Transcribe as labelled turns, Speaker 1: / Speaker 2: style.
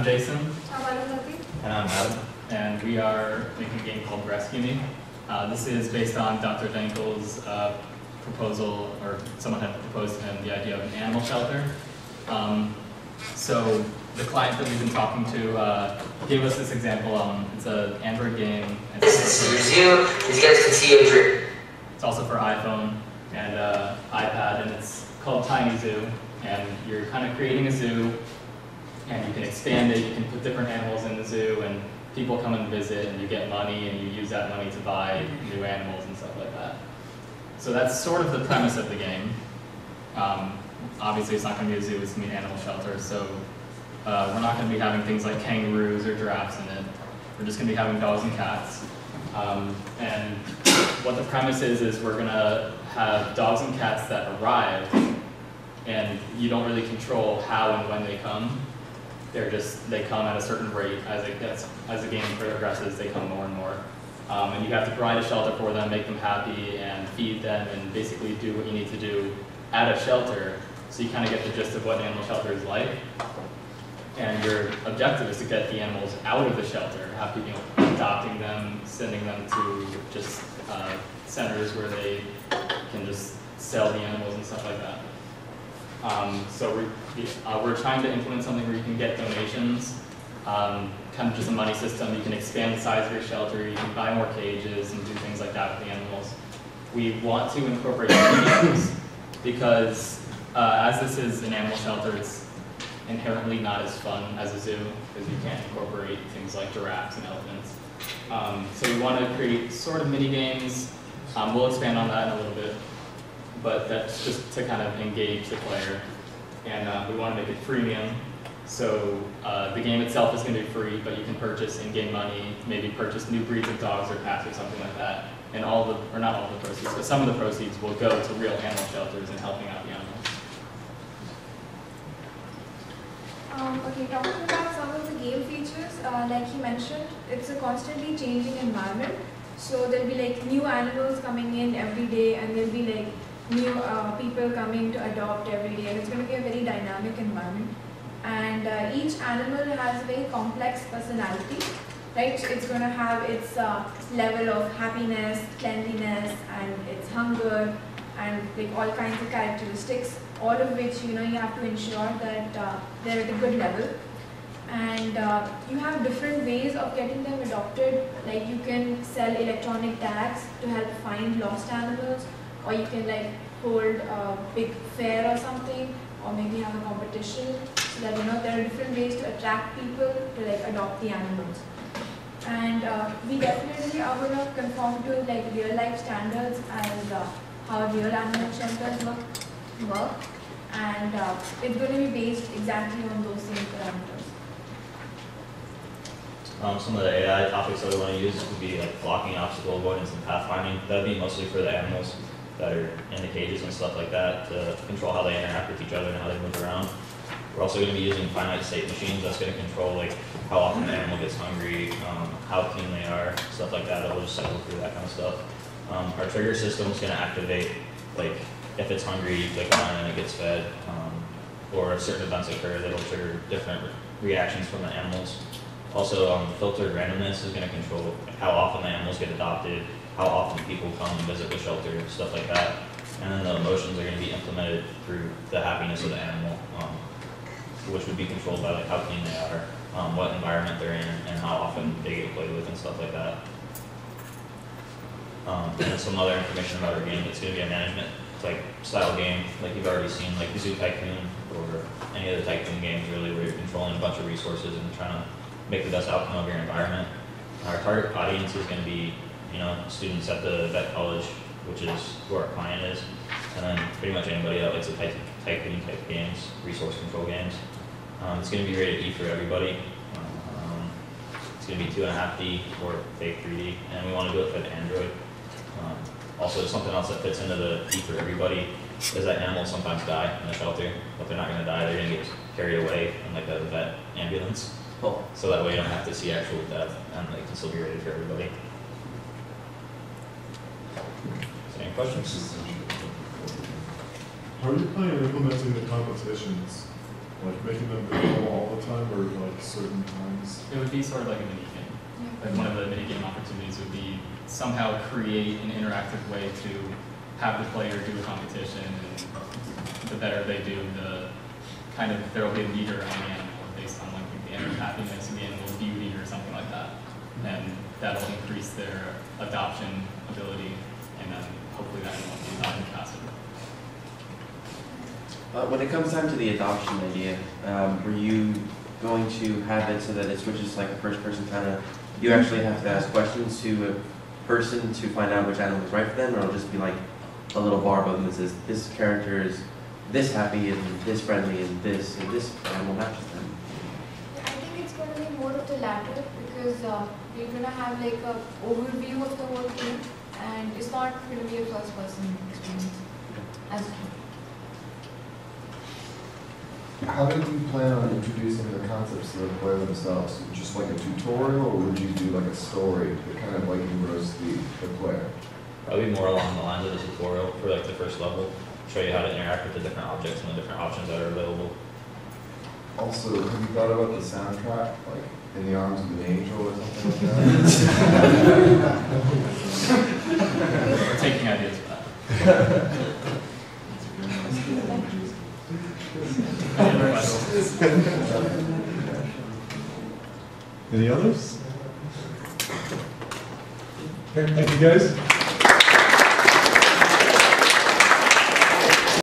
Speaker 1: I'm Jason.
Speaker 2: And I'm Adam.
Speaker 1: And we are making a game called RescueMe. This is based on Dr. Dankel's proposal, or someone had proposed to him the idea of an animal shelter. So the client that we've been talking to gave us this example. It's an Android game.
Speaker 3: This is Resume. These guys can see your drip.
Speaker 1: It's also for iPhone and iPad, and it's called Tiny Zoo. And you're kind of creating a zoo, and you can expand it. You can put different animals in the zoo, and people come and visit, and you get money, and you use that money to buy new animals and stuff like that. So that's sort of the premise of the game. Obviously, it's not going to be a zoo, it's going to be an animal shelter, so we're not going to be having things like kangaroos or giraffes in it. We're just going to be having dogs and cats. And what the premise is we're going to have dogs and cats that arrive, and you don't really control how and when they come. They come at a certain rate as the game progresses. They come more and more, and you have to provide a shelter for them, make them happy, and feed them, and basically do what you need to do at a shelter. So you kind of get the gist of what an animal shelter is like. And your objective is to get the animals out of the shelter, have people adopting them, sending them to just centers where they can just sell the animals and stuff like that. So we're trying to implement something where you can get donations, kind of just a money system. You can expand the size of your shelter, you can buy more cages and do things like that with the animals. We want to incorporate premiums because as this is an animal shelter, it's inherently not as fun as a zoo because you can't incorporate things like giraffes and elephants. So we want to create sort of mini games. We'll expand on that in a little bit. But that's just to kind of engage the player. And we want to make it freemium. So the game itself is going to be free, but you can purchase in-game money, maybe purchase new breeds of dogs or cats or something like that. And not all the proceeds, but some of the proceeds will go to real animal shelters and helping out the animals.
Speaker 4: Okay, talking about some of the game features, like he mentioned, it's a constantly changing environment. So there'll be like new animals coming in every day, and there'll be like new people coming to adopt every day, and it's going to be a very dynamic environment. And each animal has a very complex personality, right? So it's going to have its level of happiness, cleanliness, and its hunger, and like all kinds of characteristics, all of which you have to ensure that they're at a good level. And you have different ways of getting them adopted. Like you can sell electronic tags to help find lost animals, or you can like hold a big fair or something, or maybe have a competition, so that there are different ways to attract people to like adopt the animals. And we definitely are going to conform to like real life standards as how real animal shelters work, and it's going to be based exactly on those same parameters.
Speaker 2: Some of the AI topics that we want to use would be like blocking, obstacle avoidance, and pathfinding. That would be mostly for the animals that are in the cages and stuff like that to control how they interact with each other and how they move around. We're also going to be using finite state machines. That's going to control like how often the animal gets hungry, how clean they are, stuff like that. It'll just cycle through that kind of stuff. Our trigger system is going to activate like if it's hungry, you click on it and it gets fed, or if certain events occur that'll trigger different reactions from the animals. Also, filtered randomness is going to control how often the animals get adopted, how often people come and visit the shelter, stuff like that. And then the emotions are going to be implemented through the happiness of the animal, which would be controlled by like how clean they are, what environment they're in, and how often they get played with and stuff like that. And some other information about our game. It's going to be a management style game, like you've already seen, like Zoo Tycoon or any of the Tycoon games, really, where you're controlling a bunch of resources and trying to make the best outcome of your environment. Our target audience is going to be, students at the vet college, which is where our client is, and then pretty much anybody that likes the Tycoon type games, resource control games. It's going to be rated E for everybody. It's going to be 2.5D or fake 3D, and we want to do it for the Android. Also, something else that fits into the E for everybody is that animals sometimes die in the shelter, but they're not going to die. They're going to get carried away in like a vet ambulance.
Speaker 3: Cool.
Speaker 2: So that way you don't have to see actual death, and they can still be rated for everybody. Any questions?
Speaker 5: How are you planning on implementing the competitions? Like making them available all the time or like certain times?
Speaker 1: It would be sort of like a mini game. Like one of the mini game opportunities would be somehow create an interactive way to have the player do a competition, and the better they do, the kind of there will be a meter on the animal based on like the animal happiness and the animal's beauty or something like that, and that'll increase their adoption ability, and then hopefully that will be adopted faster.
Speaker 6: When it comes time to the adoption idea, were you going to have it so that it switches like a first person kind of, you actually have to ask questions to a person to find out which animal is right for them, or it'll just be like a little bar above them that says this character is this happy and this friendly and this animal matches them?
Speaker 4: I think it's going to be more of the latter, because we're going to have like a overview of the whole game, and it's not going to be a first person experience as a game.
Speaker 7: How did you plan on introducing the concepts to the player themselves? Just like a tutorial, or would you do like a story that kind of like engross the player?
Speaker 2: Probably more along the lines of the tutorial for like the first level. Show you how to interact with the different objects and the different options that are available.
Speaker 7: Also, have you thought about the soundtrack, like In the Arms of an Angel or something like that?
Speaker 1: We're taking ideas for that. Any other questions?
Speaker 5: Any others? Okay, thank you guys.